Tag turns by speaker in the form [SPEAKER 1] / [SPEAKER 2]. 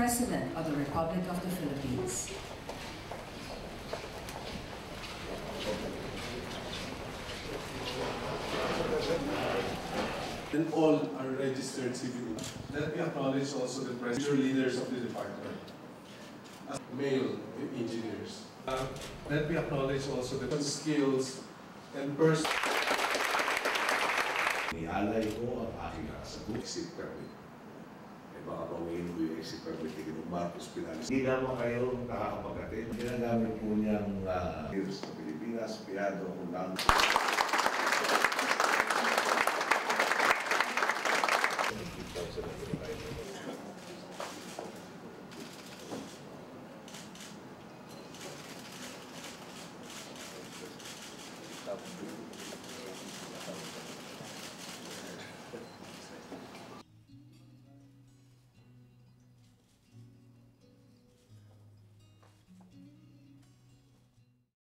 [SPEAKER 1] President of the Republic of the Philippines.
[SPEAKER 2] And all are registered civilians. Let me acknowledge also the future leaders of the department, as male engineers. Let me acknowledge also the skills and person.
[SPEAKER 3] Nialay ko ang aking kasagot, exit permit. Baka pamingin ko yung exit permit ni Ginoong Marcos Pinalis. Hindi naman kayo nakakapag-attend. Ginagamit po niyang sa Pilipinas, piyado kung lang.